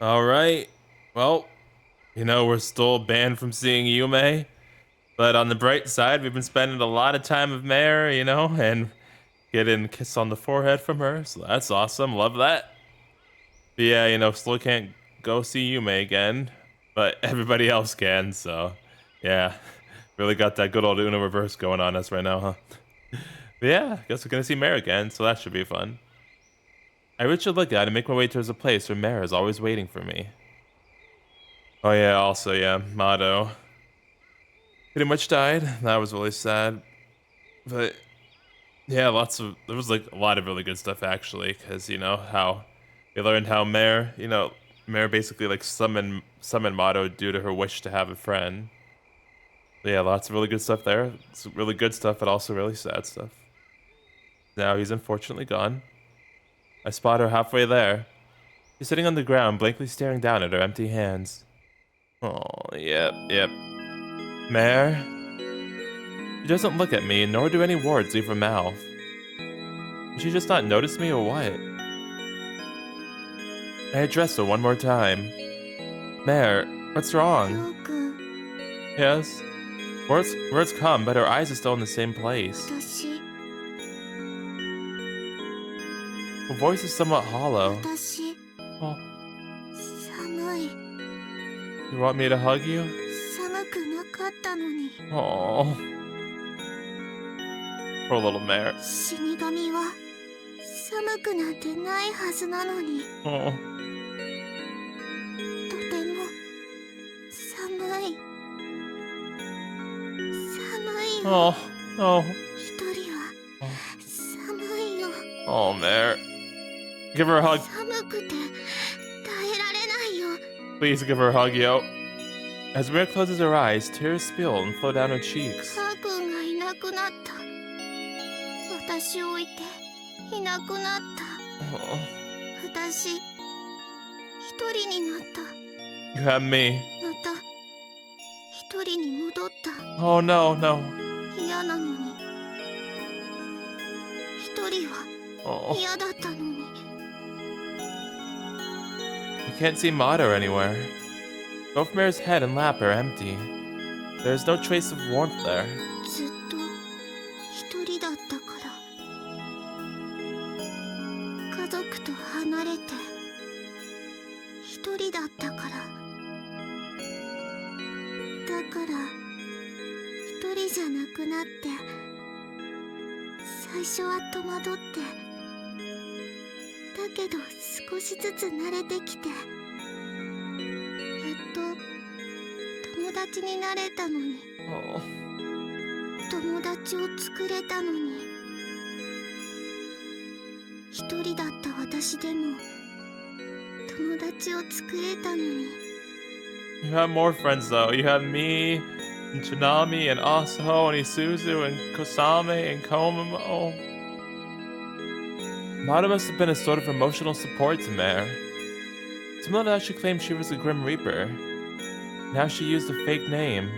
Alright. Well, we're still banned from seeing Yume. But on the bright side, we've been spending a lot of time with Mare, and getting a kiss on the forehead from her. So that's awesome. Love that. But yeah, still can't go see Yume again. But everybody else can, so yeah. Really got that good old Uno reverse going on us right now, huh? But yeah, guess we're gonna see Mare again, so that should be fun. I reach a lookout and make my way towards a place where Mare is always waiting for me. Oh yeah, also yeah, Mado pretty much died. That was really sad. But yeah, there was like a lot of really good stuff actually, because how we learned how Mare basically like summoned Mado due to her wish to have a friend. But yeah, lots of really good stuff there. It's really good stuff, but also really sad stuff. Now he's unfortunately gone. I spot her halfway there. She's sitting on the ground, blankly staring down at her empty hands. Oh, yep. Mare? She doesn't look at me, nor do any words leave her mouth. Did she just not notice me or what? I address her one more time. Mare, what's wrong? りょうくん、Yes? Words come, but her eyes are still in the same place. 私、Her voice is somewhat hollow. 私、 Oh, 寒い。 you want me to hug you? 寒くなかったのに。 Oh, poor little Mare. 死神は寒くなんてないはずなのに。 Oh, とても寒い。寒いよ。 oh, oh, 一人は寒いよ。 oh, Mare. Give her a hug. 寒くて耐えられないよ。 Please give her a hug, yo. As Mare closes her eyes, tears spill and flow down her cheeks. カー君がいなくなった。私を置いていなくなった。 Oh, 私一人になった。 you have me. また一人に戻った。 Oh, no. 嫌なのに。一人は Oh, 嫌だったのに。 you can't see Mado anywhere. Both Mare's head and lap are empty. There is no trace of warmth there. ずっと一人だったから。家族と離れて一人だったから。だから一人じゃなくなって、最初は戸惑って、だけど少しずつ慣れてきて、やっと友達になれたのに。 Oh, 友達を作れたのに。一人だった私でも友達を作れたのに。 you have more friends though. You have me, and Chinami, and Asaho, and Isuzu, and Kosame, and Komomo. Mado must have been a sort of emotional support to Mare. Similar to how she claimed she was a Grim Reaper. Now she used a fake name.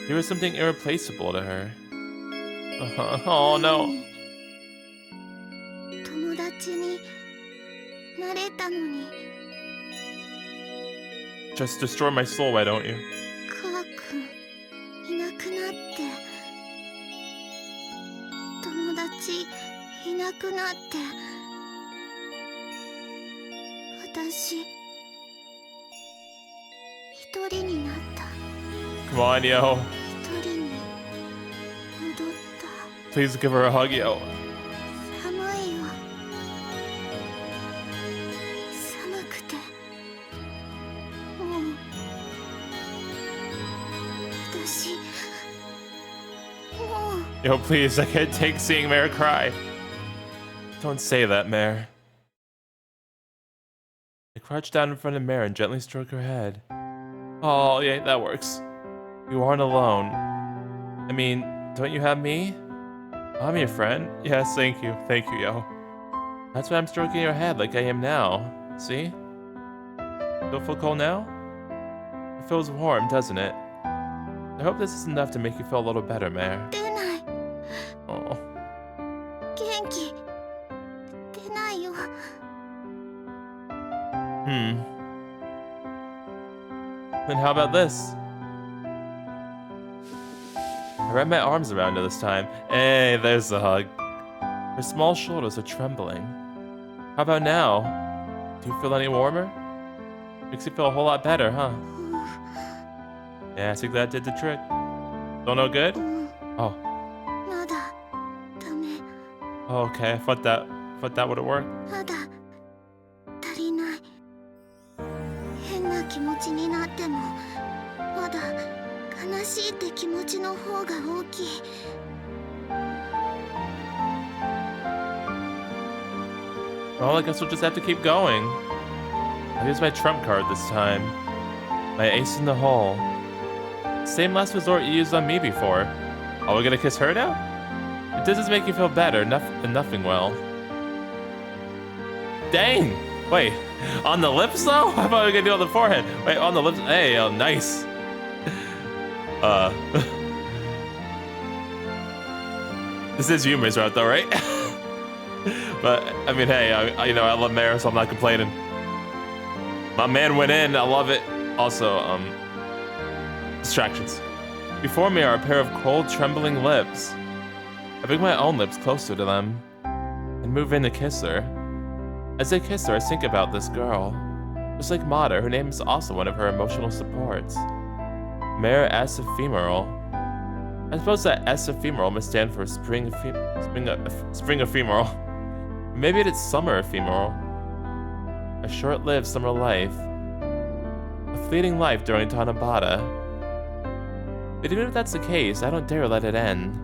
There was something irreplaceable to her. Oh no. 友達になれたのに。 Just destroy my soul, why don't you? カー君いなくなって、友達いなくなって、私一人になった。 Come on, yo. 一人に戻った。 Please give her a hug, yo. 寒いよ。寒くてもう私もう Yo, please, I can't take seeing Mare cry. Don't say that, Mare. I crouch down in front of Mare and gently stroke her head. Oh, yeah, that works. You aren't alone. I mean, don't you have me? I'm your friend. Yes, thank you, yo. That's why I'm stroking your head like I am now. See? Still feel cold now? It feels warm, doesn't it? I hope this is enough to make you feel a little better, Mare. 出ない。 Oh. 元気出ないよ。And how about this? I wrap my arms around her this time. Hey, there's the hug. Her small shoulders are trembling. How about now? Do you feel any warmer? Makes you feel a whole lot better, huh? Yeah, I think that did the trick. Still no good? Oh. まだダメ。 Oh, okay. I thought that would have worked. まだ足りない。変な気持ちになってもまだ悲しいって気持ちの方が大きい。 Well, I guess we'll just have to keep going. I'll use my trump card this time. My ace in the hole. Same last resort you used on me before. Are we gonna kiss her now? It doesn't make you feel better, nothing well. Dang! Wait, on the lips though? I thought we were gonna do it on the forehead. Wait, on the lips? Hey, oh, nice. This is Yume's route though, right? But, I mean, hey, I love Mare, so I'm not complaining. My man went in, I love it. Also, distractions. Before me are a pair of cold, trembling lips. I bring my own lips closer to them and move in to kiss her. As I kiss her, I think about this girl. Just like Mare, her name is also one of her emotional supports. Mare S ephemeral. I suppose that S ephemeral must stand for spring ephemeral. Maybe it's summer ephemeral. A short-lived summer life. A fleeting life during Tanabata. But even if that's the case, I don't dare let it end.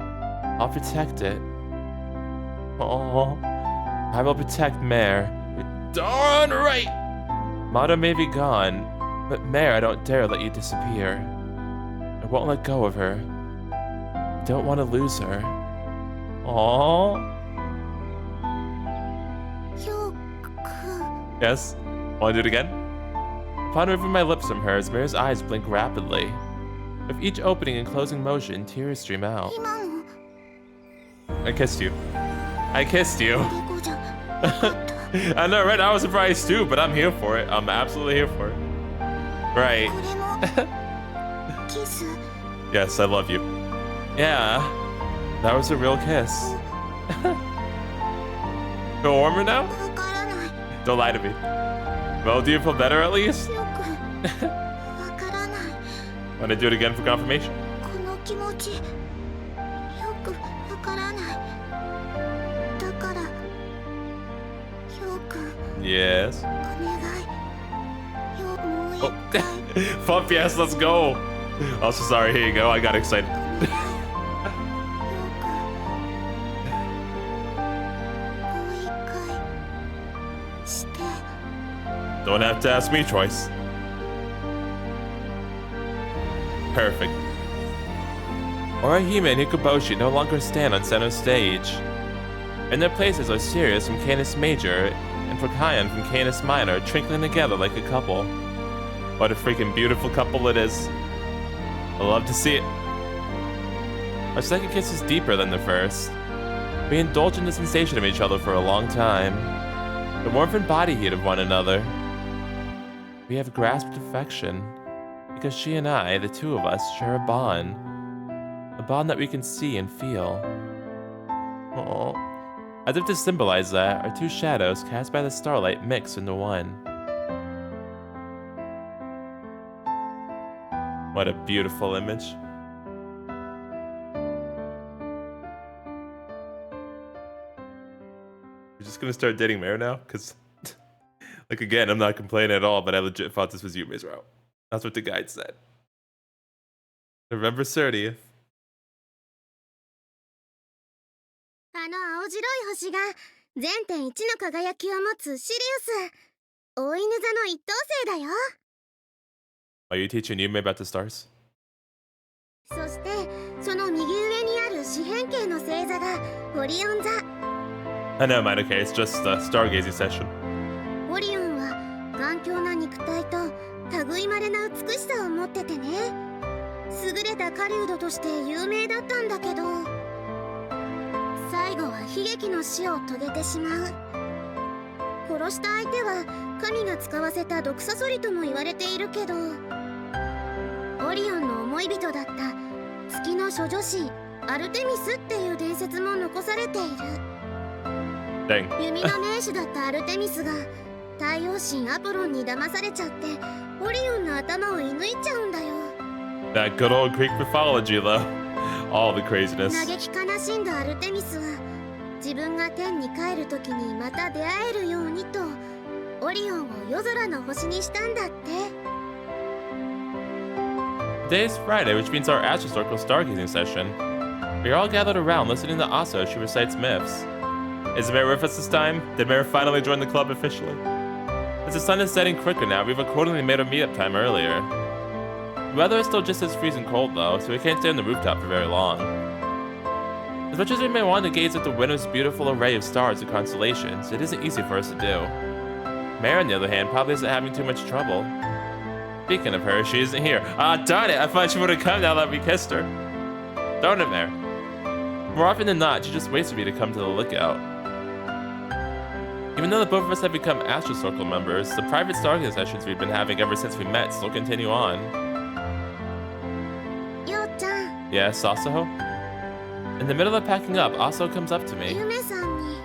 I'll protect it. Oh, I will protect Mare. Darn right! Mare may be gone, but Mare, I don't dare let you disappear. I won't let go of her. I don't want to lose her. Aww. Yes? Want to do it again? Upon removing my lips from hers, Mare's eyes blink rapidly. With each opening and closing motion, tears stream out. I kissed you. I kissed you. I know, right? I was surprised too, but I'm here for it. I'm absolutely here for it. Right. Yes, I love you. Yeah, that was a real kiss. Feel warmer now? Don't lie to me. Well, do you feel better at least? Want to do it again for confirmation? Yes. Oh. Fuck yes, let's go. Also, sorry, here you go. I got excited. Don't have to ask me twice. Perfect. Orihime and Hikoboshi no longer stand on center stage. And their places are Sirius from Canis Major and Procyon from Canis Minor twinkling together like a couple. What a freaking beautiful couple it is. I love to see it. Our second kiss is deeper than the first. We indulge in the sensation of each other for a long time. The warmth and body heat of one another. We have grasped affection, because she and I, the two of us, share a bond that we can see and feel. Aww. As if to symbolize that, our two shadows cast by the starlight mix into one. What a beautiful image. You're just gonna start dating Mare now? Because like, again, I'm not complaining at all, but I legit thought this was Yume's route. That's what the guide said. November 30th. あの青白い星が全点1の輝きを持つシリウス。大犬座の一等星だよ。Are you teaching Yume about the stars? そしてその右上にある四辺形の星座がオリオン座。I know, mind, okay, it's just a stargazing session. オリオンは頑強な肉体と類まれな美しさを持っててね。優れた狩人として有名だったんだけど、最後は悲劇の死を遂げてしまう。殺した相手は神が使わせた毒サソリとも言われているけど、オリオンの思い人だった月の処女神アルテミスっていう伝説も残されている。 Dang. 弓の名手だったアルテミスが太陽神アポロンに騙されちゃってオリオンの頭を射抜いちゃうんだよ。 That good old Greek mythology, though. All the craziness. 嘆き悲しんだアルテミスは自分が天に帰る時にまた出会えるようにとオリオンを夜空の星にしたんだって。 Today is Friday, which means our astrocircle stargazing session. We are all gathered around listening to Asa as she recites myths. Is Mare with us this time? Did Mare finally join the club officially? As the sun is setting quicker now, we've accordingly made our meetup time earlier. The weather is still just as freezing cold though, so we can't stay on the rooftop for very long. As much as we may want to gaze at the window's beautiful array of stars and constellations, it isn't easy for us to do. Mare, on the other hand, probably isn't having too much trouble. Speaking of her, she isn't here. Ah, darn it! I thought she would have come now that we kissed her. Darn it, Mare. More often than not, she just waits for me to come to the lookout. Even though the both of us have become Astro Circle members, the private stargazing sessions we've been having ever since we met still continue on. Yo-chan. Yes, Asaho? In the middle of packing up, Asaho comes up to me. Yume-sanに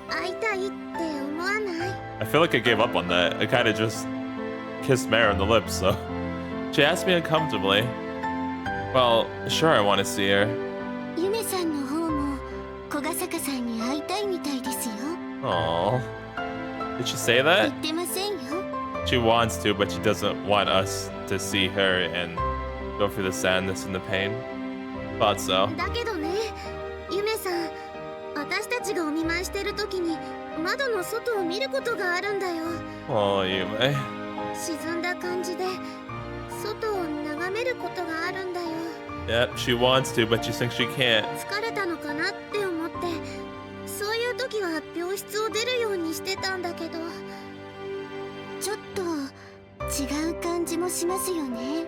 会いたいって思わない? I feel like I gave up on that. I kind of just kissed Mare on the lips, so. She asked me uncomfortably. Well, sure, I want to see her. ユメさんの方も小ヶ坂さんに会いたいみたいですよ。 Aww. Did she say 言 that? ってませんよ。 She wants to, but she doesn't want us to see her and go through the sadness and the pain. Thought so. だけどね、ユメさん、私たちがお見舞いしてる時に窓の外を見ることがあるんだよ。 Oh, Yume. 沈んだ感じで外を眺めることがあるんだよ。 Yep, she wants to, but she thinks she can't. 疲れたのかなって思って、そういう時は病室を出るようにしてたんだけど、ちょっと違う感じもしますよね。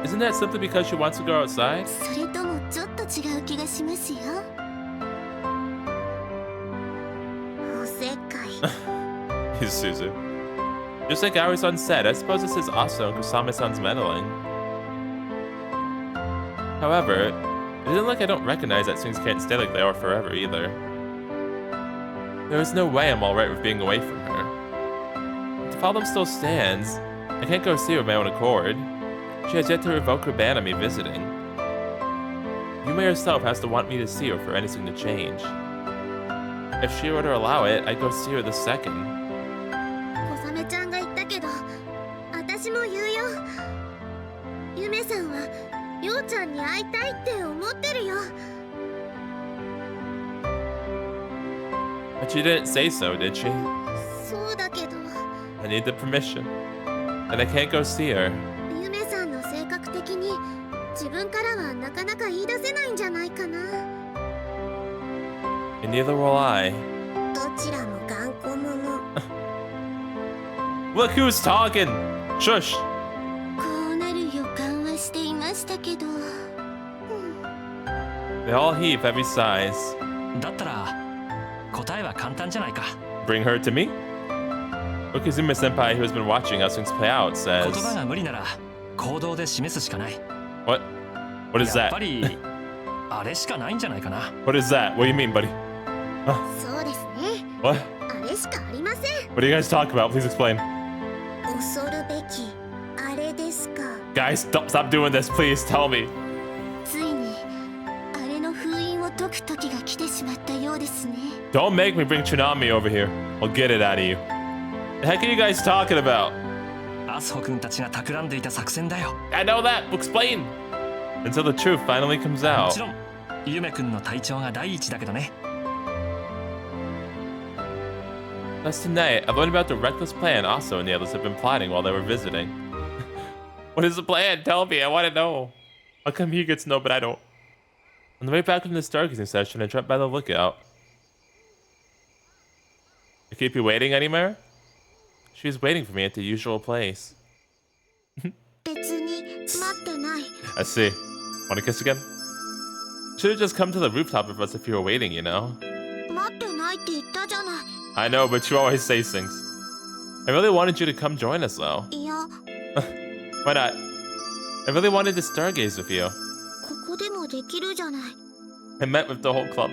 Isn't that simply because she wants to go outside? それともちょっと違う気がしますよ。おせっかい。He's Suzu. Just like Aoi-san said, I suppose this is also Kusame-san's meddling. However, it isn't like I don't recognize that things can't stay like they are forever either. There is no way I'm alright with being away from her. The problem still stands. I can't go see her of my own accord. She has yet to revoke her ban on me visiting. Yume herself has to want me to see her for anything to change. If she were to allow it, I'd go see her the second. 小雨ちゃんが言ったけど、私も言うよ。ゆめさんはようちゃんに会いたいって思ってるよ。 But she didn't say so, did she? そうだけど、 I need the permission. And I can't go see her. ゆめさんの性格的に自分からはなかなか言い出せないんじゃないかな。 And neither will I. どちらも頑固者。 Look who's talking! Shush! こうなる予感はしていましたけど。They all heave heavy sighs. だったら答えは簡単じゃないか。 Bring her to me? Okizumi-senpai, who has been watching us things play out, 言葉 says... が無理なら行動で示すしかない。 What? What is やっぱ that? りあれしかないんじゃないかな。 What is that? What do you mean, buddy? そうですね。 What? あれしかありません。 What do you guys talk about? Please explain. 恐るべきあれですか。 Guys, stop doing this, please tell me. ついにあれの封印を解く時が来てしまったようですね。 Don't make me bring Chinami over here. I'll get it out of you. The heck are you guys talking about? アスホ君たちが企んでいた作戦だよ。 I know that. Explain. Until the truth finally comes も out. ちろんゆめ君の体調が第一だけどね。 Thus tonight, I've learned about the reckless plan Aso and the others have been plotting while they were visiting. What is the plan? Tell me, I want to know. How come he gets to know, but I don't? On the way back from the stargazing session, I dropped by the lookout. I keep you waiting anywhere? She's waiting for me at the usual place. 別に待ってない。 I see. Want to kiss again? Should have just come to the rooftop with us if you were waiting, you know? 待ってないって言ったじゃない。 I know, but you always say things. I really wanted you to come join us, though. いや、Why not? I really wanted to stargaze with you. ここでもできるじゃない。 I met with the whole club.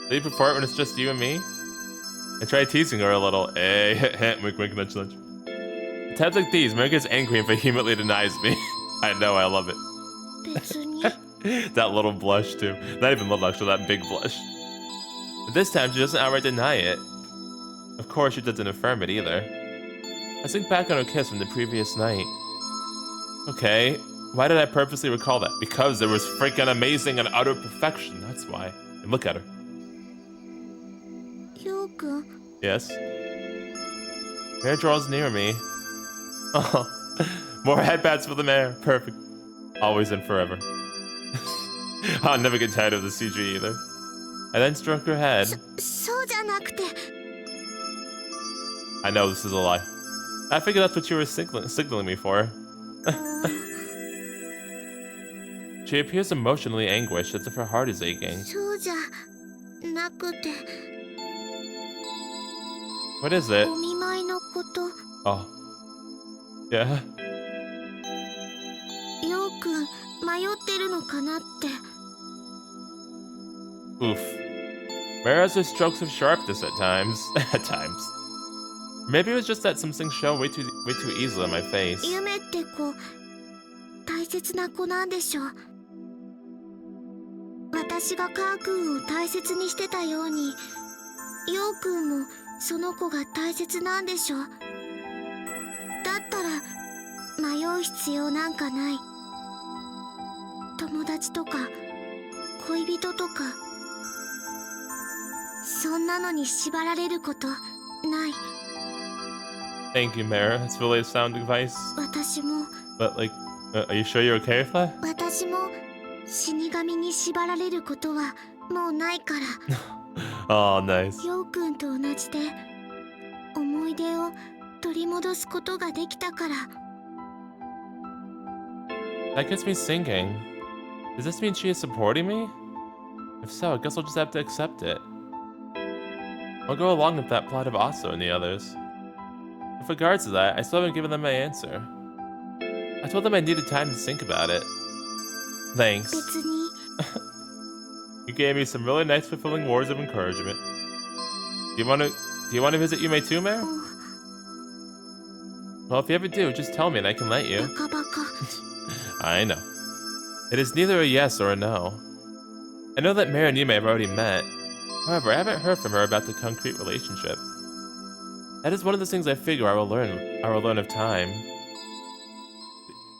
Do you prefer it when it's just you and me? I tried teasing her a little. Hey, wink, wink, nudge, nudge. At times like these, Mare gets angry and vehemently denies me. I know, I love it. 別に That little blush, too. Not even little, actually, that big blush. But this time, she doesn't outright deny it. Of course, she doesn't affirm it either. I think back on her kiss from the previous night. Okay, why did I purposely recall that? Because it was freaking amazing and utter perfection, that's why. And look at her. ようくん Yes? Mare draws near me. Oh, more headbats for the Mare. Perfect. Always and forever. I'll never get tired of the CG either. I then stroke her head. そうじゃなくて I know this is a lie. I figured that's what you were signaling me for. She appears emotionally anguished as if her heart is aching. そうじゃなくて What is it? お見舞いのこと Oh. Yeah? ようくん迷ってるのかなって Oof. Mare has her strokes of sharpness at times. At times. Maybe it was just that some things show way too easily on my face. 夢って子大切な子なんでしょ。私がカー君を大切にしてたように、ヨウ君もその子が大切なんでしょ。だったら迷う必要なんかない。友達とか恋人とか、そんなのに縛られることない。 Thank you, Mare. That's really a sound advice. 私も But, like, are you sure you're okay with that? 私も死神に縛られることはもうないから。Oh, nice. ヨウくんと同じで思い出を取り戻すことができたから。 That gets me thinking. Does this mean she is supporting me? If so, I guess I'll just have to accept it. I'll go along with that plot of Aso and the others. With regards to that, I still haven't given them my answer. I told them I needed time to think about it. Thanks. 別に You gave me some really nice, fulfilling words of encouragement. Do you want to visit Yume too, Mare? Well, if you ever do, just tell me and I can let you. バカバカ I know. It is neither a yes or a no. I know that Mare and Yume have already met. However, I haven't heard from her about the concrete relationship. That is one of the things I figure I will learn of time.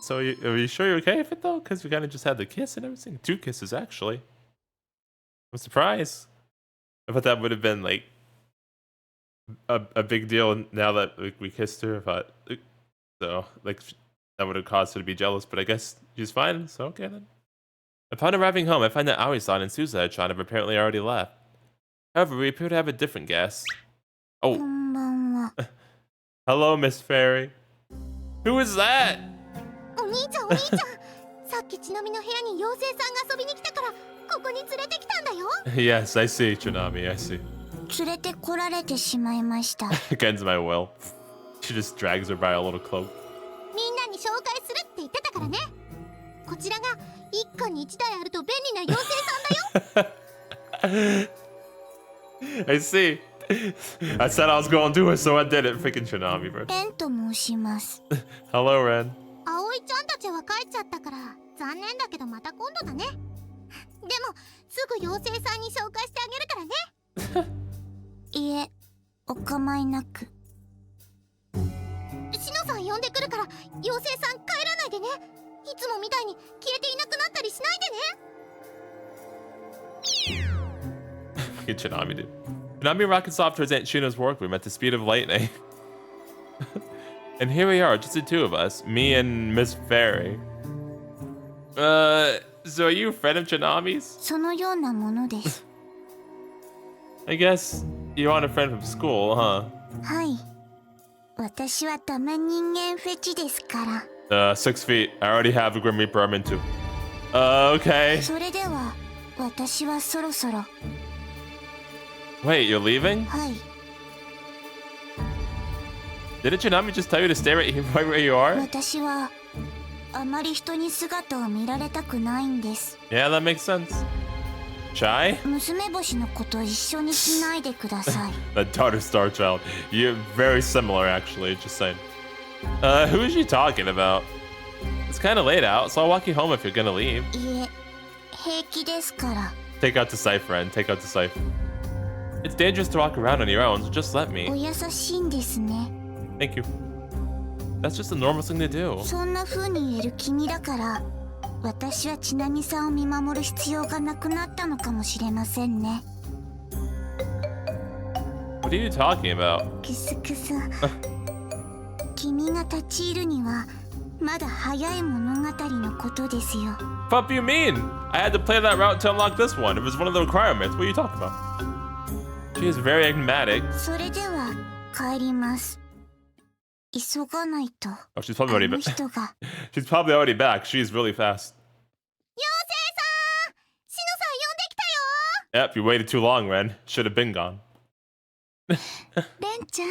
So, are you sure you're okay with it though? Because we kind of just had the kiss and everything. 2 kisses, actually. I'm surprised. I thought that would have been like a big deal now that we kissed her. But so like that would have caused her to be jealous. But I guess she's fine. So okay then. Upon arriving home, I find that Aoi-san and Suza-chan have apparently already left. However, we appear to have a different guest. こ Oh, んばんは hello, Miss Fairy. Who is that? お兄ちゃんお兄ちゃんさっきちなみの部屋に妖精さんが遊びに来たからここに連れてきたんだよ Yes, I see, Chinami, I see. 連れてこられてしまいました Against my will. She just drags her by a little cloak. みんなに紹介するって言ってたからねこちらが一家に一台あると便利な妖精さんだよ I see. I said I was going to do it, so I did it. Freaking Chinami, bro. レンと申します Hello, Ren. 葵ちゃんたちは帰っちゃったから残念だけどまた今度だねでもすぐ妖精さんに紹介してあげるからねいえお構いなくシノさん呼んでくるから妖精さん帰らないでねいつもみたいに消えていなくなったりしないでね Freaking Chinami, dude. Chinami rockets off towards Aunt Shino's workroom at the speed of lightning. And here we are, just the 2 of us, me and Miss Fairy. So are you a friend of Chinami's? そのようなものです I guess you want a friend from school, huh? はい私はダメ人間フェチですから 6 feet. I already have a Grim Reaper I'm into. Okay. それでは私はそろそろ Wait, you're leaving? はい Didn't Chinami just tell you to stay right here, right where you are? 私はあまり人に姿を見られたくないんです。 Yeah, that makes sense. Shy? 娘星のこと一緒にしないでください。 That daughter star child. You're very similar, actually. Just saying. Who is she talking about? It's kind of late out, so I'll walk you home if you're gonna leave. いえ、平気ですから。 Take out the scythe, friend. Take out the scythe. It's dangerous to walk around on your own, so just let お me. 優しいんですね。 Thank you. That's just a normal thing to do. そんな風に言える君だから、私はちなみさんを見守る必要がなくなったのかもしれませんね。 What are you talking about? クスクス。君が立ち入るにはまだ早い物語のことですよ。 What do you mean? I had to play that route to unlock this one. It was one of the requirements. What are you talking about? She is very enigmatic. それでは帰ります。急がないと。 Oh, she's probably あ already の back. 人が。 She's probably already back. She's really fast. 妖精さん、シノさん呼んできたよ。 Yep, you waited too long, Ren. Should have been gone. レンちゃん。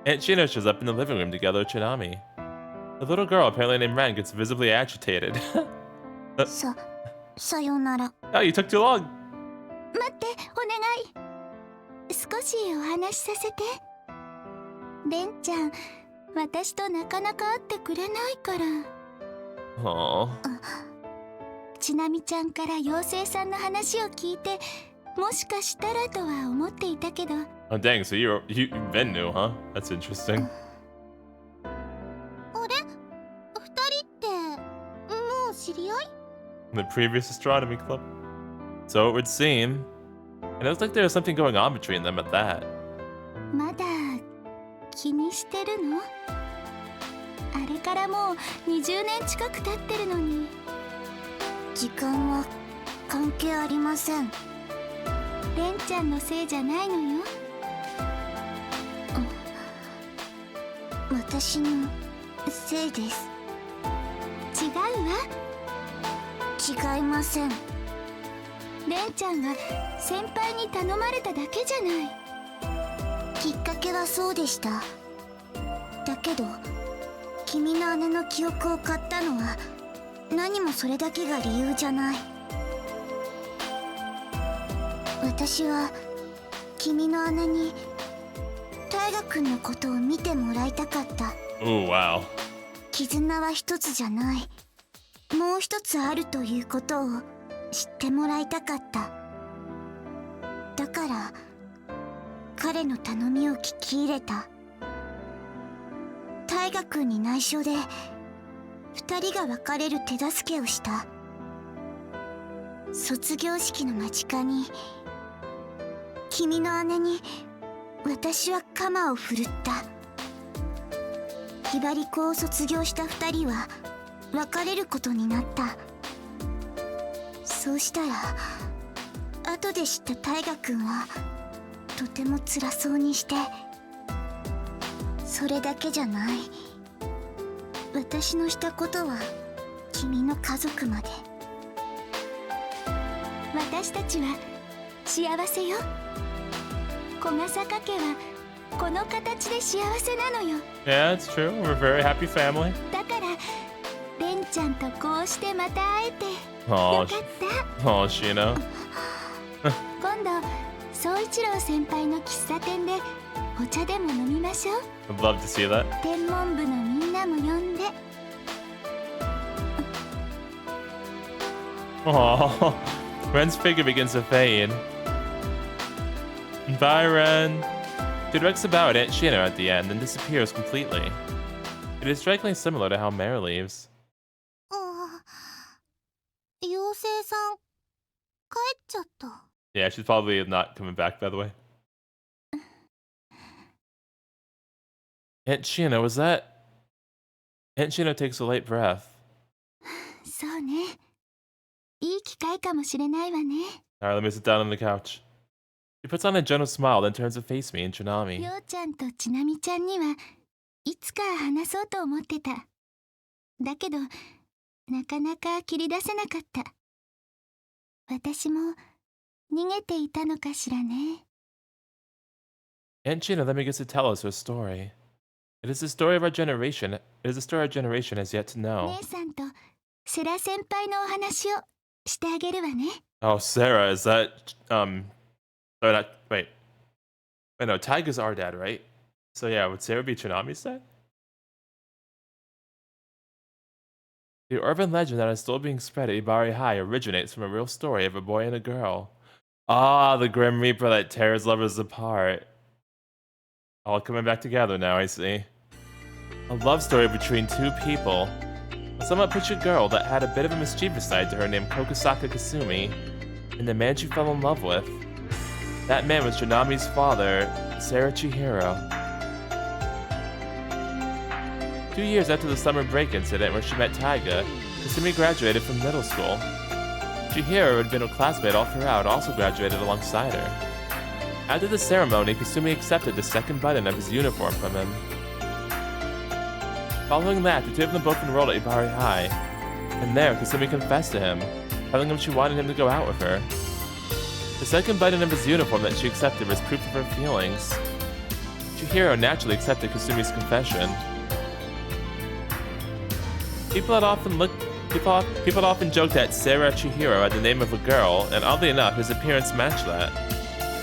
Aunt Shino shows up in the living room together with Chinami. The little girl, apparently named Ren, gets visibly agitated. さよなら。 Oh, you took too long. 待って、お願い。少しお話しさせて。レンちゃん、私となかなか会ってくれないから。 Aww. ちなみちゃんから妖精さんの話を聞いて、もしかしたらとは思っていたけど。 Oh, dang, so you've been new, huh? That's interesting. あれ？二人ってもう知り合い？ The previous astronomy club. So it would seem. It looks like there was something going on between them at that. まだ気にしてるの？あれからもう20年近く経ってるのに。時間は関係ありません。レンちゃんのせいじゃないのよ。私のせいです。違うわ。違いません。レンちゃんは先輩に頼まれただけじゃない。きっかけはそうでした。だけど君の姉の記憶を買ったのは何もそれだけが理由じゃない。私は君の姉に大河君のことを見てもらいたかった。 Ooh, wow. 絆は一つじゃない、もう一つあるということを知ってもらいたかった。だから彼の頼みを聞き入れた。大河君に内緒で二人が別れる手助けをした。卒業式の間近に君の姉に私は鎌を振るった。ひばり校を卒業した二人は別れることになった。そうしたら後で知った大河君はとても辛そうにして。それだけじゃない、私のしたことは君の家族まで。私たちは幸せよ。小笠原家はこの形で幸せなのよ。 Yeah, it's true. We're a very happy family. だからレンちゃんとこうしてまた会えてよ Oh, かった。 oh, Shino. 今度宗一郎先輩の喫茶店でお茶でも飲みましょう。 I'd love to see that. 天文部のみんなも呼んで。 Oh, Ren's figure begins to fade. Bye, Ren. She directs about Aunt Shino at the end and disappears completely. It is strikingly similar to how Mare leaves. 妖精さん帰っちゃった。 Yeah, she's probably not coming back, by the way. Aunt Shino, was that? Aunt Shino takes a light breath. そうね。いい機会かもしれないわね。 Alright, let me sit down on the couch. She puts on a gentle smile, then turns to face me and り Chinami. ょうちゃんとちなみちゃんにはいつか話そうと思ってた。だけどなかなか切り出せなかった。私も逃げていたのかしらね。Aunt Gina then begins to tell us her story. It is the story of our generation. It is the story our generation has yet to know. 姉さんとセラ先輩のお話をしてあげるわね。 Oh, Sarah, is that oh, not, wait, no, Taiga's our dad, right? So yeah, would Sarah be Chinami's dad? The urban legend that is still being spread at Ibari High originates from a real story of a boy and a girl. Ah, the Grim Reaper that tears lovers apart. All coming back together now, I see. A love story between two people. A somewhat pictured girl that had a bit of a mischievous side to her named Kogasaka Kasumi, and the man she fell in love with. That man was Chinami's father, Sarah Chihiro. 2 years after the summer break incident where she met Taiga, Kasumi graduated from middle school. Chihiro, who had been a classmate all throughout, also graduated alongside her. After the ceremony, Kasumi accepted the second button of his uniform from him. Following that, the two of them both enrolled at Ibari High, and there, Kasumi confessed to him, telling him she wanted him to go out with her. The second button of his uniform that she accepted was proof of her feelings. Chihiro naturally accepted Kasumi's confession. People had often joked that Sarah Chihiro had the name of a girl, and oddly enough, his appearance matched that.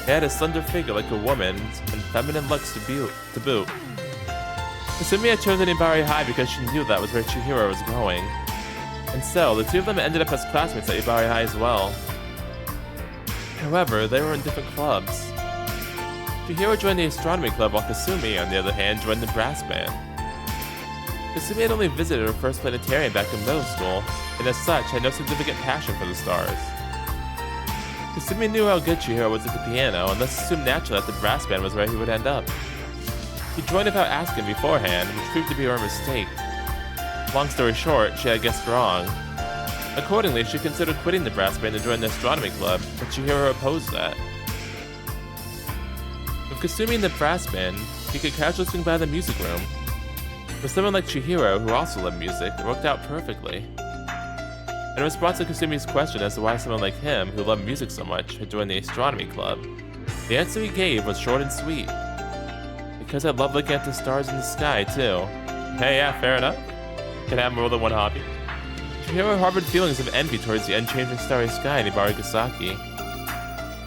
He had a slender figure like a woman's, and feminine looks to boot. Kasumi had chosen Ibari High because she knew that was where Chihiro was going. And so, the two of them ended up as classmates at Ibari High as well. However, they were in different clubs. Chihiro joined the astronomy club while Kasumi, on the other hand, joined the brass band. Kasumi had only visited her first planetarium back in middle school, and as such had no significant passion for the stars. Kasumi knew how good Chihiro was at the piano, and thus assumed naturally that the brass band was where he would end up. He joined without asking beforehand, which proved to be her mistake. Long story short, she had guessed wrong. Accordingly, she considered quitting the brass band to join the astronomy club, but Chihiro opposed that. With Kasumi in the brass band, he could casually swing by the music room. For someone like Chihiro, who also loved music, it worked out perfectly. In response to Kasumi's question as to why someone like him, who loved music so much, had joined the astronomy club, the answer he gave was short and sweet. Because I love looking at the stars in the sky, too. Hey, yeah, fair enough. Can have more than one hobby. Chihiro harbored feelings of envy towards the unchanging starry sky in Hibarigasaki.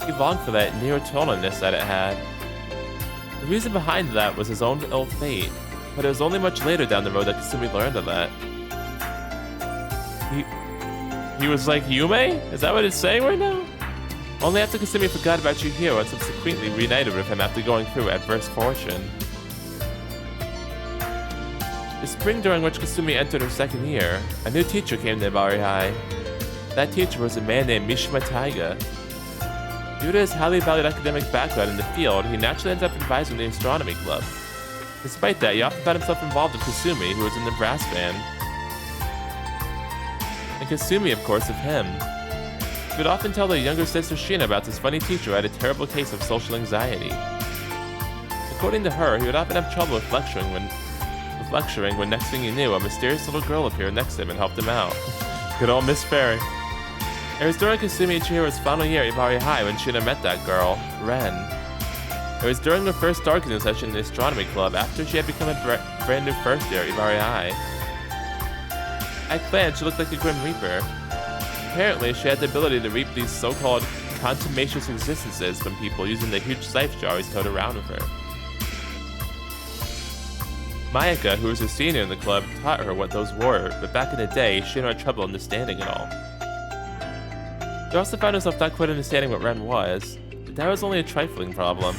He longed for that near-tonalness that it had. The reason behind that was his own ill fate, but it was only much later down the road that Kasumi learned of that. He was like Yume? Is that what it's saying right now? Only after Kasumi forgot about Chihiro and subsequently reunited with him after going through adverse fortune. The spring during which Kasumi entered her second year, a new teacher came to Mare High. That teacher was a man named Mishima Taiga. Due to his highly valued academic background in the field, he naturally ended up advising the astronomy club. Despite that, he often found himself involved with Kasumi, who was in the brass band. And Kasumi, of course, of him. He would often tell their younger sister Shino about this funny teacher who had a terrible case of social anxiety. According to her, he would often have trouble with lecturing when next thing you knew, a mysterious little girl appeared next to him and helped him out. Good old Miss Fairy. It was during Kasumi and Chihiro's final year at Ibari High when Shino met that girl, Ren. It was during her first stargazing session in the astronomy club after she had become a brand new first year at Ibari High. At glance, she looked like a Grim Reaper. Apparently, she had the ability to reap these so-called contumacious existences from people using the huge scythe she always towed around with her. Mayaka, who was a senior in the club, taught her what those were, but back in the day, Shino had trouble understanding it all. She also found herself not quite understanding what Ren was, but that was only a trifling problem.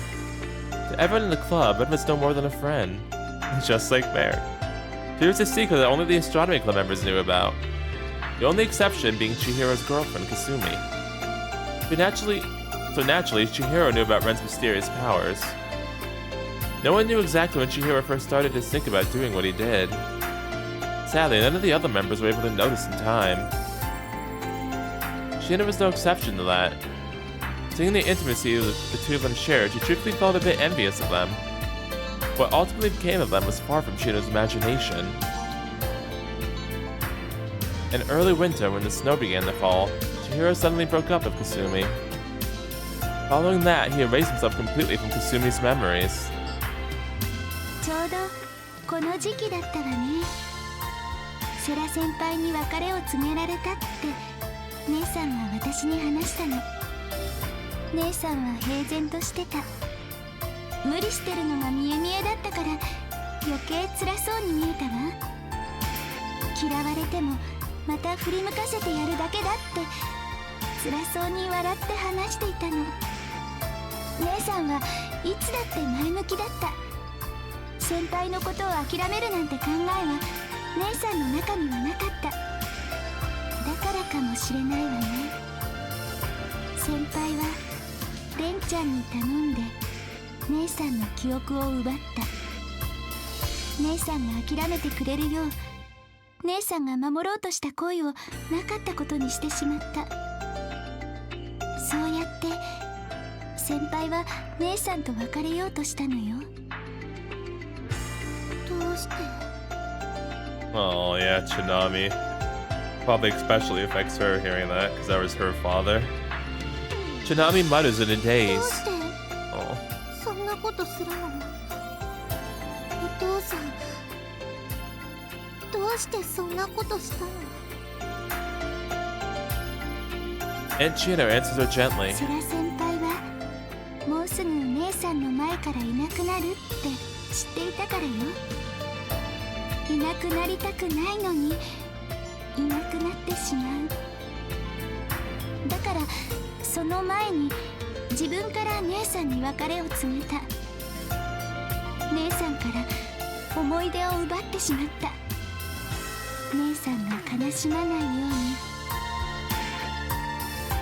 To everyone in the club, Ren was no more than a friend, just like Mare. She was a secret that only the astronomy club members knew about, the only exception being Chihiro's girlfriend, Kasumi. So naturally, Chihiro knew about Ren's mysterious powers. No one knew exactly when Chihiro first started to think about doing what he did. Sadly, none of the other members were able to notice in time. Shino was no exception to that. Seeing the intimacy the two of them shared, she truthfully felt a bit envious of them. What ultimately became of them was far from Shino's imagination. In early winter, when the snow began to fall, Chihiro suddenly broke up with Kasumi. Following that, he erased himself completely from Kasumi's memories. ちょうどこの時期だったわね。セラ先輩に別れを告げられたって姉さんは私に話したの。姉さんは平然としてた。無理してるのが見え見えだったから余計辛そうに見えたわ。嫌われてもまた振り向かせてやるだけだって辛そうに笑って話していたの。姉さんはいつだって前向きだった。先輩のことを諦めるなんて考えは姉さんの中にはなかった。だからかもしれないわね。先輩はレンちゃんに頼んで姉さんの記憶を奪った。姉さんが諦めてくれるよう姉さんが守ろうとした恋をなかったことにしてしまった。そうやって先輩は姉さんと別れようとしたのよ。どうして？ Oh yeah, Chinami. Probably especially affects her hearing that, because that was her father. Chinami mutters in a どう daze. して Oh. そんなことするの？お父さんどうしてそんなことしたの？ Aunt Chino answers her gently. セラ先輩はもうすぐ姉さんの前からいなくなるって知っていたからよ。いなくなりたくないのにいなくなってしまう。だからその前に自分から姉さんに別れを告げた。姉さんから思い出を奪ってしまった。姉さんが悲しまないよ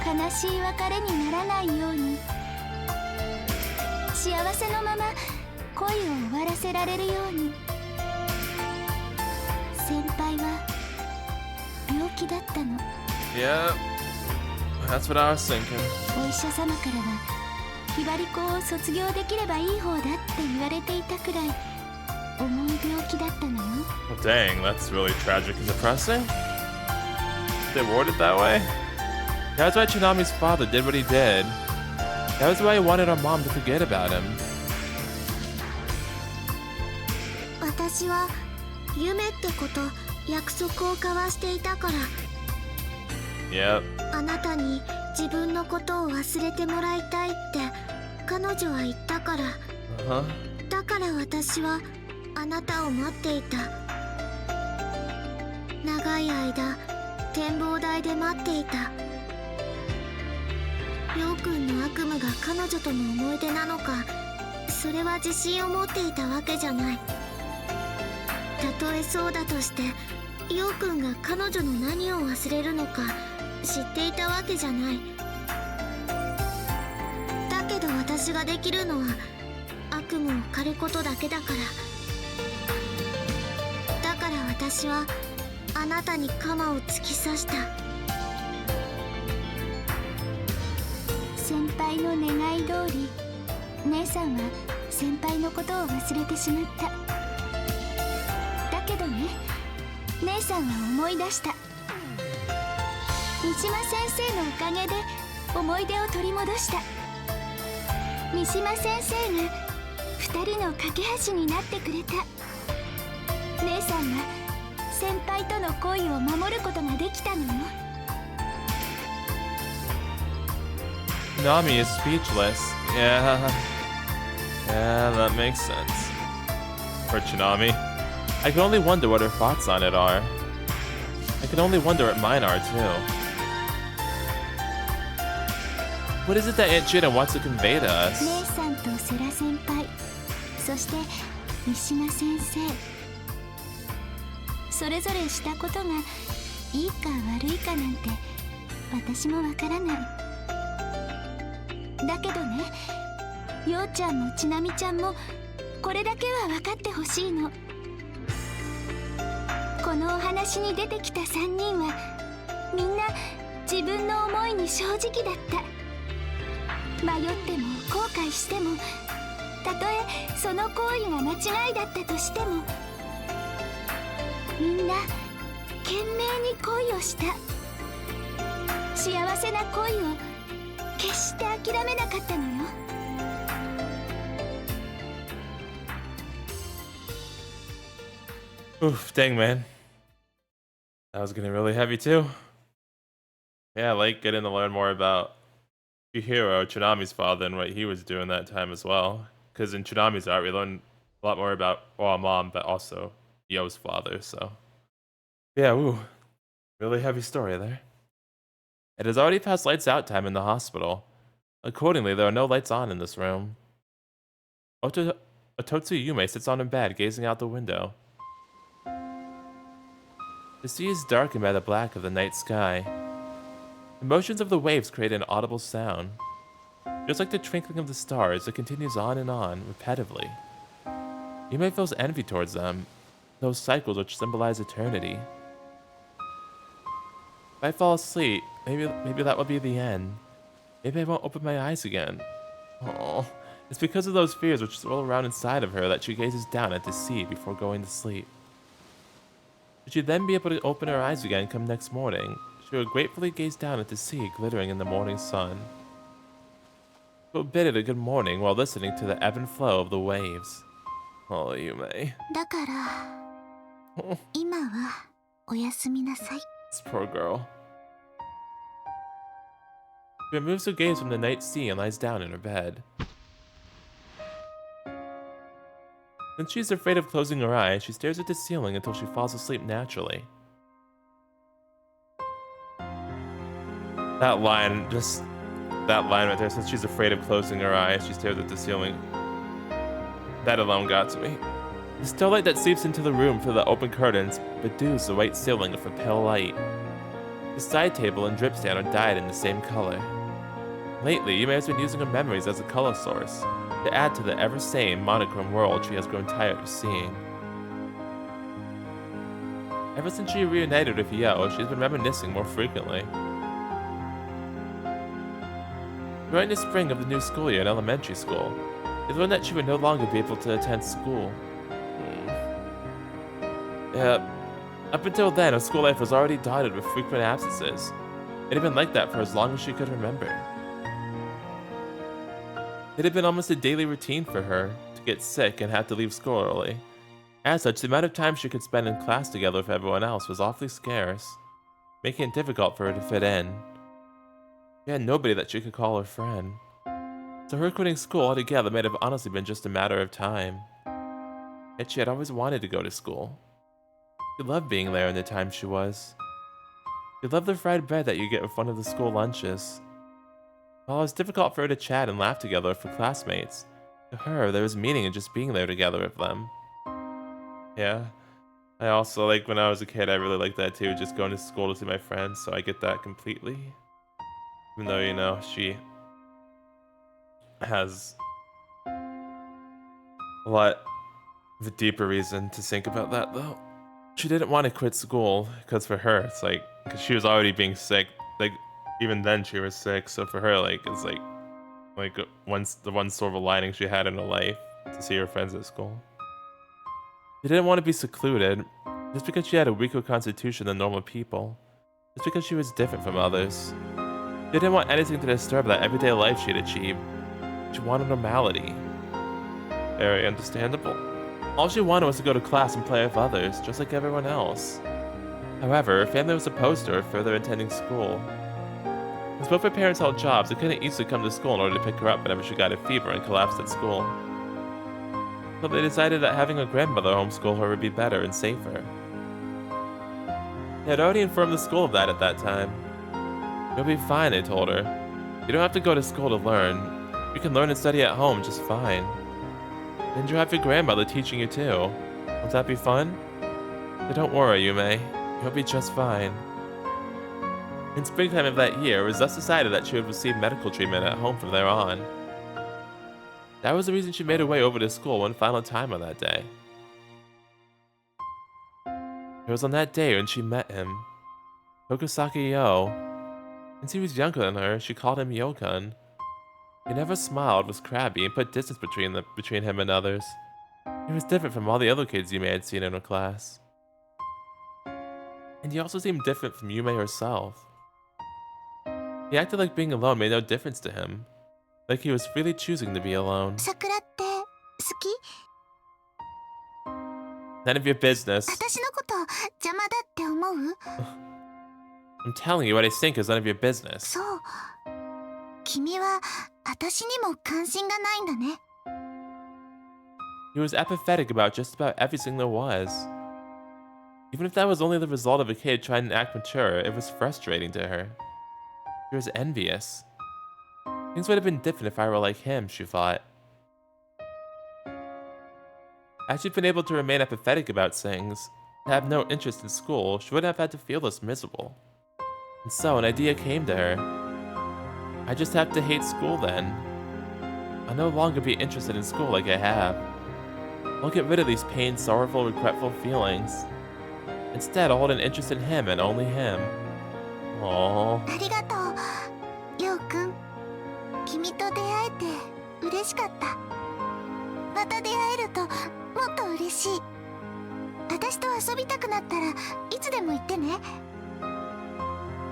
うに、悲しい別れにならないように、幸せのまま恋を終わらせられるように。先輩は病気だったの。 Yeah, that's what I was thinking. お医者様からはひばり校を卒業できればいい方だって言われていたくらい重い病気だったのよ。 Well, dang, that's really tragic and depressing. They worded that way? That's why Chinami's father did what he did. That was why he wanted our mom to forget about him. 私は夢ってこと約束を交わしていたから。 Yep. あなたに自分のことを忘れてもらいたいって彼女は言ったから。 Uh-huh. だから私はあなたを待っていた。長い間展望台で待っていた。陽くんの悪夢が彼女との思い出なのか、それは自信を持っていたわけじゃない。たとえそうだとして陽くんが彼女の何を忘れるのか知っていたわけじゃない。だけど私ができるのは悪夢を狩ることだけだから。だから私はあなたに鎌を突き刺した。先輩の願い通り姉さんは先輩のことを忘れてしまった。だけどね、姉さんは思い出した。三島先生のおかげで思い出を取り戻した。三島先生が2人の架け橋になってくれた。姉さんが先輩との恋を守ることができたのよ。 Nami is speechless. Yeah. Yeah, that makes sense. For Chinami. I can only wonder what her thoughts on it are. I can only wonder what mine are too. What is it that Aunt Chino wants to convey to us? 姉さんと世良先輩、そして三島先生、それぞれしたことがいいか悪いかなんて私もわからない。だけどね、ようちゃんもちなみちゃんもこれだけは分かってほしいの。このお話に出てきた3人はみんな自分の思いに正直だった。迷っても後悔しても、たとえその行為が間違いだったとしても、みんな懸命に恋をした。幸せな恋を決して諦めなかったのよ。Oof, dang man. That was getting really heavy too. Yeah, I like getting to learn more about Chihiro, Chinami's father, and what he was doing that time as well. Because in Chinami's art, we learn a lot more about mom, but also Yo's father, so. Yeah, ooh. Really heavy story there. It is already past lights out time in the hospital. Accordingly, there are no lights on in this room. Ototsu Yume sits on a bed, gazing out the window. The sea is darkened by the black of the night sky. The motions of the waves create an audible sound. Just like the twinkling of the stars, it continues on and on, repetitively. Yume feels envy towards them, those cycles which symbolize eternity. If I fall asleep, maybe that will be the end. Maybe I won't open my eyes again. Oh, it's because of those fears which swirl around inside of her that she gazes down at the sea before going to sleep. Should she then be able to open her eyes again come next morning, she would gratefully gaze down at the sea glittering in the morning sun. She would bid it a good morning while listening to the ebb and flow of the waves. Oh, Yume. だから、今はおやすみなさい。This poor girl. She removes her gaze from the night sea and lies down in her bed. Since she's afraid of closing her eyes, she stares at the ceiling until she falls asleep naturally. That line right there, since she's afraid of closing her eyes, she stares at the ceiling. That alone got to me. The starlight that seeps into the room through the open curtains bedews the white ceiling with a pale light. The side table and drip stand are dyed in the same color. Lately, Yume has been using her memories as a color source to add to the ever-same monochrome world she has grown tired of seeing. Ever since she reunited with Yo, she has been reminiscing more frequently. During the spring of the new school year in elementary school, she learned that she would no longer be able to attend school. Yeah, up until then, her school life was already dotted with frequent absences. It had been like that for as long as she could remember. It had been almost a daily routine for her to get sick and have to leave school early. As such, the amount of time she could spend in class together with everyone else was awfully scarce, making it difficult for her to fit in. She had nobody that she could call her friend. So her quitting school altogether may have honestly been just a matter of time. Yet she had always wanted to go to school. She loved being there in the time she was. She loved the fried bread that you get with one of the school lunches. While it was difficult for her to chat and laugh together with her classmates, to her there was meaning in just being there together with them. Yeah, I also, like, when I was a kid, I really liked that too, just going to school to see my friends, so I get that completely. Even though, you know, she has a lot of a deeper reason to think about that, though. She didn't want to quit school, because for her, it's like, because she was already being sick, like, even then she was sick, so for her, like, it's like the one silver lining she had in her life, to see her friends at school. She didn't want to be secluded, just because she had a weaker constitution than normal people, just because she was different from others. She didn't want anything to disturb that everyday life she'd achieved. She wanted normality. Very understandable. All she wanted was to go to class and play with others, just like everyone else. However, her family was opposed to her further attending school. Since both her parents held jobs, they couldn't easily come to school in order to pick her up whenever she got a fever and collapsed at school. So they decided that having a grandmother homeschool her would be better and safer. They had already informed the school of that at that time. You'll be fine, they told her. You don't have to go to school to learn. You can learn and study at home just fine. And you have your grandmother teaching you too. Won't that be fun? So don't worry, Yume. You'll be just fine. In springtime of that year, it was thus decided that she would receive medical treatment at home from there on. That was the reason she made her way over to school one final time on that day. It was on that day when she met him. Kogasaka You. Since he was younger than her, she called him Yokun. He never smiled, was crabby, and put distance between him and others. He was different from all the other kids Yume had seen in her class. And he also seemed different from Yume herself. He acted like being alone made no difference to him. Like he was freely choosing to be alone. 桜って好き？ None of your business. 私のこと邪魔だって思う？ I'm telling you what I think is none of your business. そう。君は私にも関心がないんだね。 He was apathetic about just about everything there was. Even if that was only the result of a kid trying to act mature, it was frustrating to her. She was envious. Things would have been different if I were like him, she thought. As she'd been able to remain apathetic about things, to have no interest in school, she wouldn't have had to feel this miserable. And so an idea came to her. I just have to hate school then. I'll no longer be interested in school like I have. I'll get rid of these pained, sorrowful, regretful feelings. Instead, I'll hold an interest in him and only him. Aww. ありがとう、ようくん。君と出会えて嬉しかった。また出会えるともっと嬉しい。私と遊びたくなったらいつでも言ってね。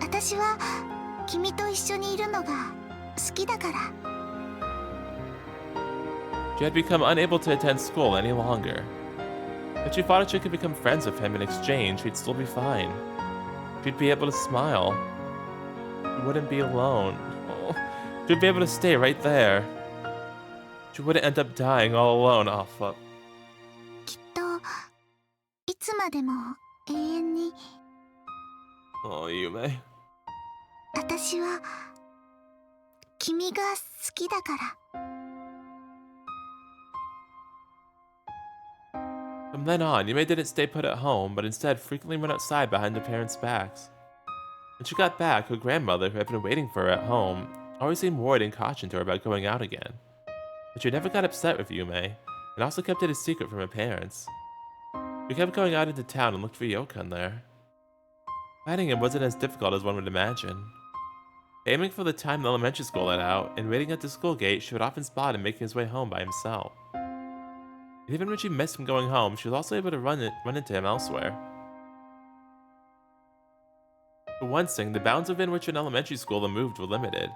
私は君と一緒にいるのが好きだから。She had become unable to attend school any longer. But she thought if she could become friends with him in exchange, she'd still be fine. She'd be able to smile. She wouldn't be alone. Oh, she'd be able to stay right there. She wouldn't end up dying all alone. Oh, fuck. きっといつまでも永遠に。 Oh, Yume. 私は君が好きだから。 From then on, Yume didn't stay put at home, but instead frequently went outside behind her parents' backs. When she got back, her grandmother, who had been waiting for her at home, always seemed worried and cautioned her about going out again. But she never got upset with Yume, and also kept it a secret from her parents. She kept going out into town and looked for Yokun there. Finding him wasn't as difficult as one would imagine. Aiming for the time the elementary school let out, and waiting at the school gate, she would often spot him making his way home by himself. And even when she missed him going home, she was also able to run into him elsewhere. For one thing, the bounds within which an elementary school the moved were limited,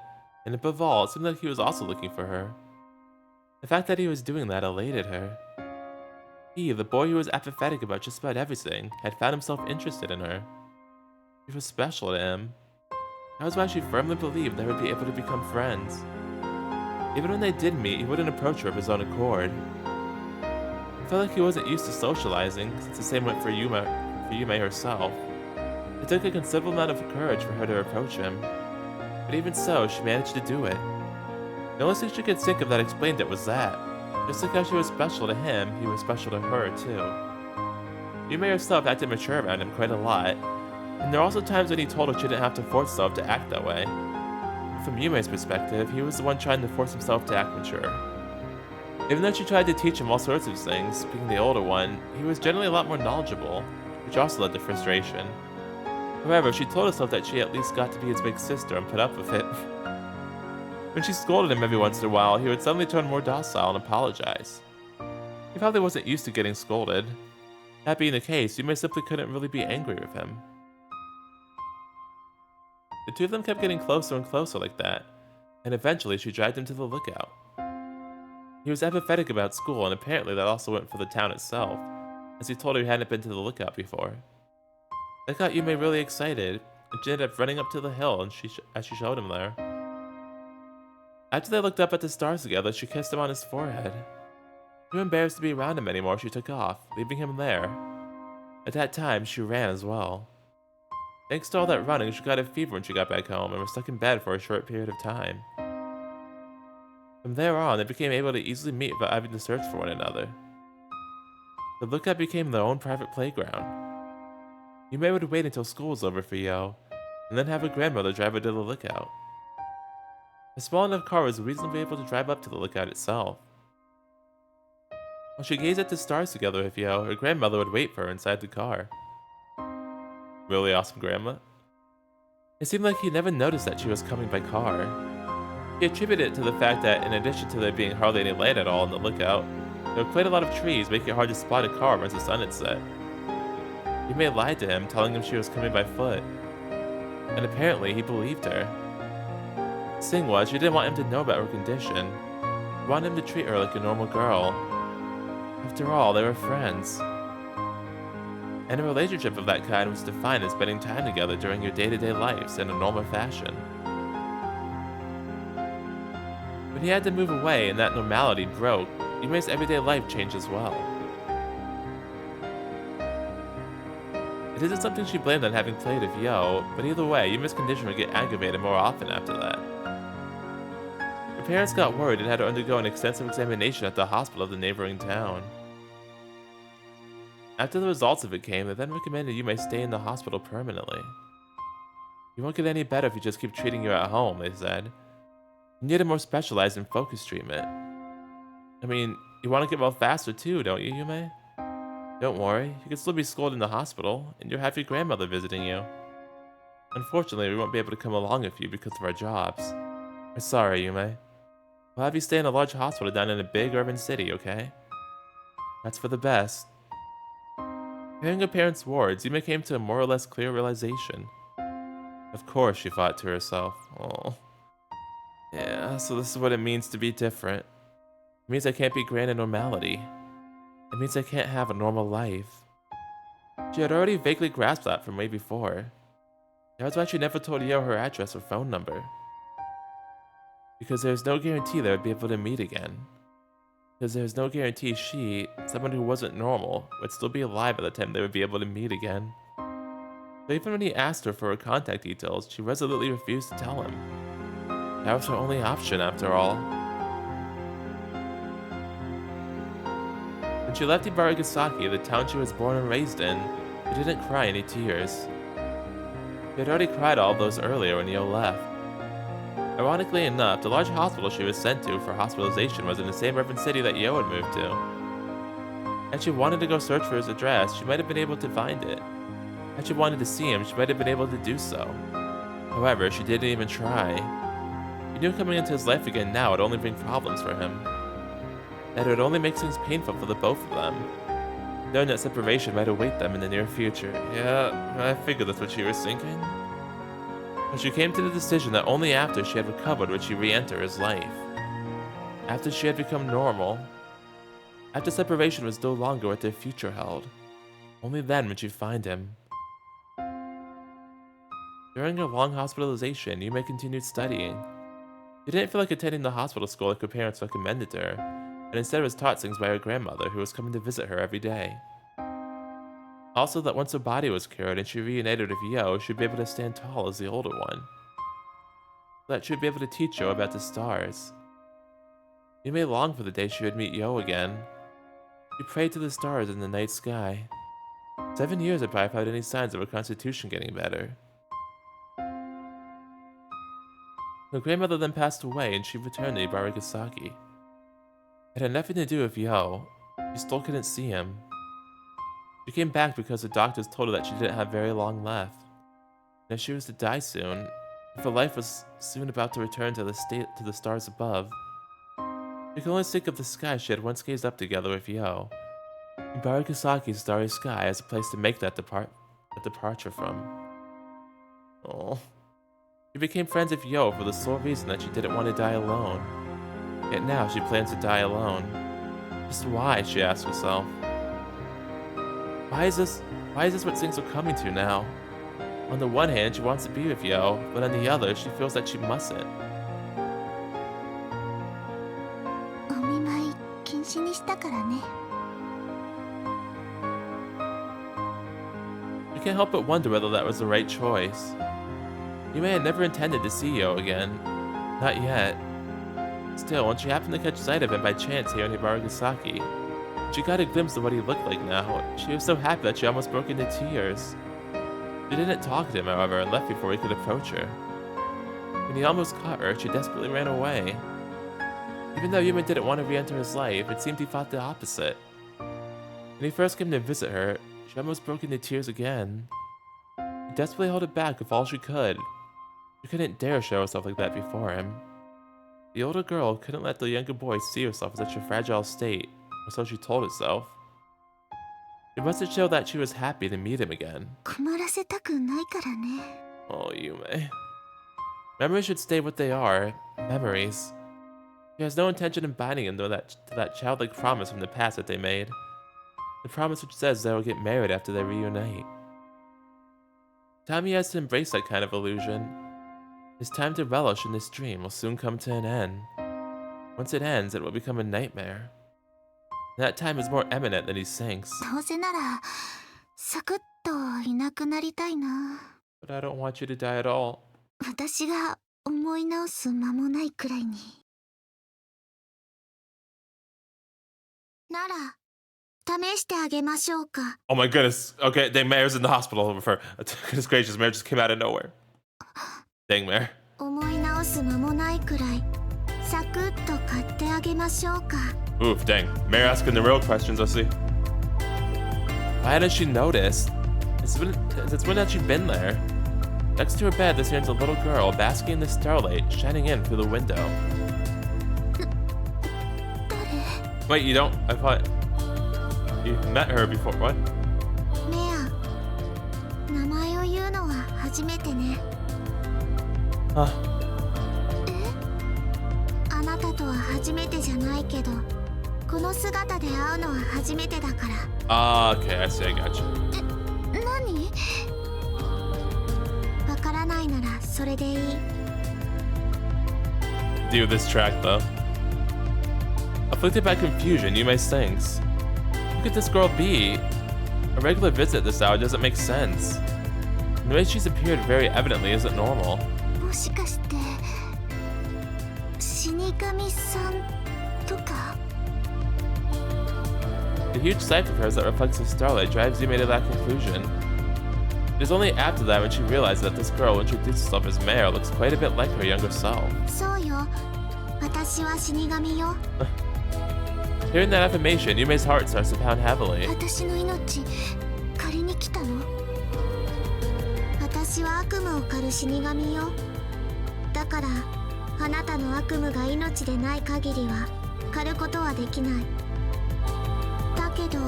and above all, it seemed like he was also looking for her. The fact that he was doing that elated her. He, the boy who was apathetic about just about everything, had found himself interested in her. She was special to him. That was why she firmly believed they would be able to become friends. Even when they did meet, he wouldn't approach her of his own accord. He felt like he wasn't used to socializing, since the same went for Yume herself. It took a considerable amount of courage for her to approach him. But even so, she managed to do it. The only thing she could think of that explained it was that. Just like how she was special to him, he was special to her too. Yume herself acted mature around him quite a lot, and there were also times when he told her she didn't have to force herself to act that way. From Yume's perspective, he was the one trying to force himself to act mature. Even though she tried to teach him all sorts of things, being the older one, he was generally a lot more knowledgeable, which also led to frustration. However, she told herself that she at least got to be his big sister and put up with it. When she scolded him every once in a while, he would suddenly turn more docile and apologize. He probably wasn't used to getting scolded. That being the case, Yume simply couldn't really be angry with him. The two of them kept getting closer and closer like that, and eventually she dragged him to the lookout. He was apathetic about school, and apparently that also went for the town itself, as he told her he hadn't been to the lookout before. That got Yume really excited, and she ended up running up to the hill as she showed him there. After they looked up at the stars together, she kissed him on his forehead. Too embarrassed to be around him anymore, she took off, leaving him there. At that time, she ran as well. Thanks to all that running, she got a fever when she got back home and was stuck in bed for a short period of time. From there on, they became able to easily meet without having to search for one another. The lookout became their own private playground. Yume would wait until school was over for Yo, and then have her grandmother drive her to the lookout. A small enough car was reasonably able to drive up to the lookout itself. While she gazed at the stars together with Yo, her grandmother would wait for her inside the car. Really awesome, Grandma. It seemed like he never noticed that she was coming by car. He attributed it to the fact that, in addition to there being hardly any light at all in the lookout, there were quite a lot of trees, making it hard to spot a car once the sun had set. Yume lied to him, telling him she was coming by foot. And apparently, he believed her. The thing was, she didn't want him to know about her condition. She wanted him to treat her like a normal girl. After all, they were friends. And a relationship of that kind was defined as spending time together during your day-to-day lives in a normal fashion. When he had to move away and that normality broke, Yume's everyday life changed as well. It isn't something she blamed on having played with Yo, but either way, Yume's condition would get aggravated more often after that. Her parents got worried and had her undergo an extensive examination at the hospital of the neighboring town. After the results of it came, they then recommended Yume stay in the hospital permanently. You won't get any better if you just keep treating you at home, they said. You need a more specialized and focused treatment. I mean, you want to get well faster too, don't you, Yume? Don't worry, you can still be schooled in the hospital, and you'll have your grandmother visiting you. Unfortunately, we won't be able to come along with you because of our jobs. We're sorry, Yume. We'll have you stay in a large hospital down in a big urban city, okay? That's for the best. Hearing her parents' words, Yume came to a more or less clear realization. Of course, she thought to herself. Oh. Yeah, so this is what it means to be different. It means I can't be granted normality. It means I can't have a normal life. She had already vaguely grasped that from way before. That was why she never told Yo her address or phone number. Because there's no guarantee they would be able to meet again. Because there's no guarantee she, someone who wasn't normal, would still be alive by the time they would be able to meet again. So even when he asked her for her contact details, she resolutely refused to tell him. That was her only option, after all. When she left Hibarigasaki, the town she was born and raised in, she didn't cry any tears. She had already cried all those earlier when Yo left. Ironically enough, the large hospital she was sent to for hospitalization was in the same urban city that Yo had moved to. Had she wanted to go search for his address, she might have been able to find it. Had she wanted to see him, she might have been able to do so. However, she didn't even try. She knew coming into his life again now would only bring problems for him. That it would only make things painful for the both of them. Knowing that separation might await them in the near future. Yeah, I figured that's what she was thinking. But she came to the decision that only after she had recovered would she re-enter his life. After she had become normal. After separation was no longer what their future held. Only then would she find him. During her long hospitalization, Yume continued studying. She didn't feel like attending the hospital school like her parents recommended to her, and instead was taught things by her grandmother, who was coming to visit her every day. Also, that once her body was cured and she reunited with Yo, she'd be able to stand tall as the older one. So that she'd be able to teach Yo about the stars. Yume longed for the day she would meet Yo again. She prayed to the stars in the night sky. 7 years had probably without any signs of her constitution getting better. Her grandmother then passed away and she returned to Hibarigasaki. It had nothing to do with Yo. She still couldn't see him. She came back because the doctors told her that she didn't have very long left. And if she was to die soon, if her life was soon about to return to the stars above, she could only think of the sky she had once gazed up together with Yo. Hibarigasaki's starry sky as a place to make that departure from. Oh. She became friends with Yo for the sole reason that she didn't want to die alone. Yet now she plans to die alone. Just why, she asked herself. Why is this what things are coming to now? On the one hand, she wants to be with Yo, but on the other, she feels that she mustn't. お見舞い禁止にしたからね。 You can't help but wonder whether that was the right choice. Yume had never intended to see Yo again. Not yet. Still, when she happened to catch sight of him by chance here in Hibarigasaki, she got a glimpse of what he looked like now. She was so happy that she almost broke into tears. She didn't talk to him, however, and left before he could approach her. When he almost caught her, she desperately ran away. Even though Yume didn't want to re-enter his life, it seemed he thought the opposite. When he first came to visit her, she almost broke into tears again. She desperately held it back with all she could. She couldn't dare show herself like that before him. The older girl couldn't let the younger boy see herself in such a fragile state, or so she told herself. It must show that she was happy to meet him again. 困らせたくないからね。 Oh, Yume. Memories should stay what they are, memories. She has no intention of binding him to that childlike promise from the past that they made. The promise which says they will get married after they reunite. Time he has to embrace that kind of illusion. His time to relish in this dream will soon come to an end. Once it ends, it will become a nightmare. And that time is more imminent than he thinks. どうせならサクッといなくなりたいな。 But I don't want you to die at all. 私が思い直す間もないくらいに。なら試してあげましょうか。 Oh my goodness. Okay, dang, Mare's in the hospital with her. Goodness gracious, Mare just came out of nowhere. Dang, Mare. 思い直す間もないくらいサクッと買ってあげましょうか。 Oof, dang. Mare asking the real questions, let's see. Why hadn't she noticed? Since when had she been there? Next to her bed, there stands a little girl basking in the starlight, shining in through the window. 誰？ Wait, you don't? I thought you met her before. What? メア、名前を言うのは初めてね。 Huh. あなたとは初めてじゃないけど、この姿で会うのは初めてだから。Okay, I see, I got you. 何？わからないならそれでいい。 Do this track though. Afflicted by confusion, Yume thinks. Who could this girl be? A regular visit at this hour doesn't make sense. The way she's appeared very evidently isn't normal. もしかして死神さんとか？ The huge scythe of hers that reflects the starlight drives Yume to that conclusion. It is only after that when she realizes that this girl who introduced herself as Mare looks quite a bit like her younger self. そうよ、私は死神よ。 Hearing that affirmation, Yume's heart starts to pound heavily. 私の命借りに来たの？私は悪夢を狩る死神よ。だからあなたの悪夢が命でない限りは狩ることはできない。だけど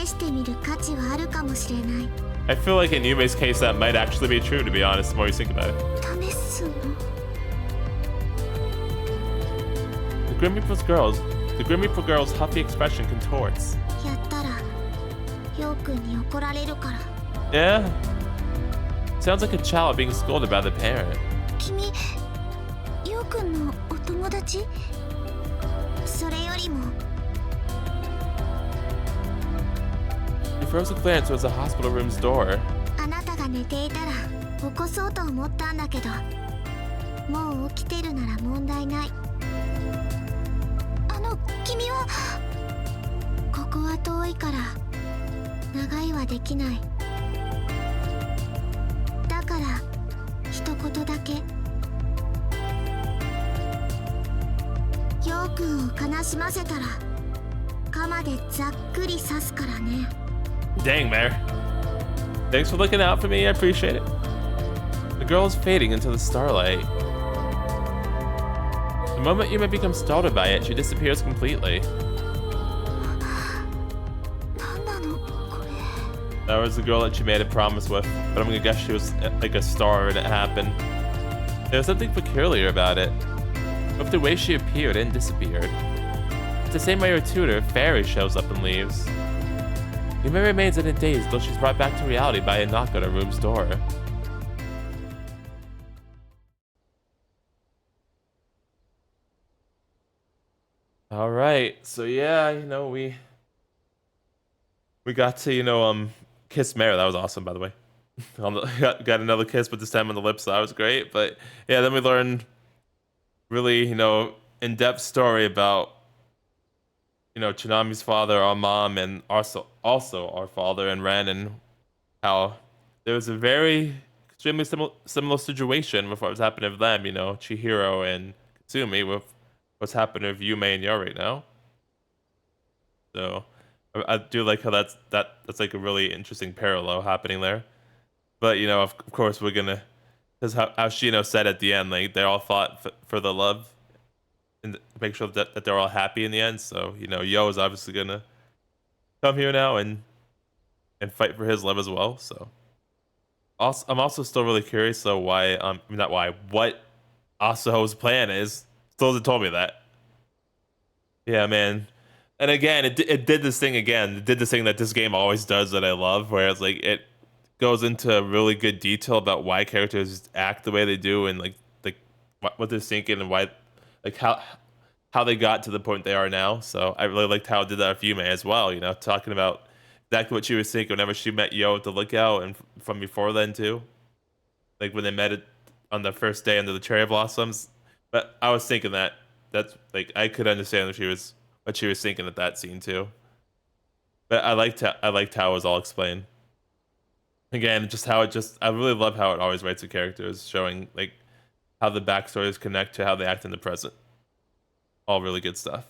試してみる価値はあるかもしれない。 I feel like in Yume's case that might actually be true, to be honest, the more you think about it. 試すの？ The Grim Reaper girl's huffy expression contorts. やったらヨウくんに怒られるから。 Yeah. Sounds like a child being scolded by the parent. 君、ヨウくんのお友達？それよりも He throws a glance towards the hospital room's door. あなたが寝ていたら起こそうと思ったんだけど、もう起きてるなら問題ない。君はここは遠いから長いはできない。だから一言だけ。ヨウくんを悲しませたら鎌でざっくり刺すからね。 Dang, Mare. Thanks for looking out for me, I appreciate it. The girl is fading into the starlight. The moment Yume becomes startled by it, she disappears completely. 何なのこれ？ That was the girl that she made a promise with, but I'm gonna guess she was like a star when it happened. There was something peculiar about it. With the way she appeared and disappeared. It's the same way her tutor, Fairy, shows up and leaves. Yume remains in a daze till she's brought back to reality by a knock on her room's door. All right, so yeah, you know, we got to, you know, kiss Mare. That was awesome, by the way. got another kiss, but this time on the lips, so that was great. But yeah, then we learned really, you know, in-depth story about, you know, Chinami's father, our mom, and also our father and Ren, and how there was a very extremely similar situation with what was happening with them, you know, Chihiro and Katsumi, with what's happening with Yume and Yo right now. So I do like how that's like a really interesting parallel happening there. But you know, of course, we're gonna, because how Shino said at the end, like they all fought for the love and make sure that they're all happy in the end. So you know, Yo is obviously gonna come here now and fight for his love as well. So Also, I'm also still really curious though why not why what Asaho's plan is. Still hasn't told me that. Yeah, man. And again, it did this thing again. It did this thing that this game always does that I love, where it's like it goes into really good detail about why characters act the way they do and like what they're thinking and why like how they got to the point they are now. So I really liked how it did that with Yume as well, you know, talking about exactly what she was thinking whenever she met Yo at the lookout and from before then too. Like when they met it on the first day under the cherry blossoms. But I was thinking that's like I could understand what she was thinking at that scene too. But I liked how it was all explained. Again, just how it just I really love how it always writes the characters, showing like how the backstories connect to how they act in the present. All really good stuff.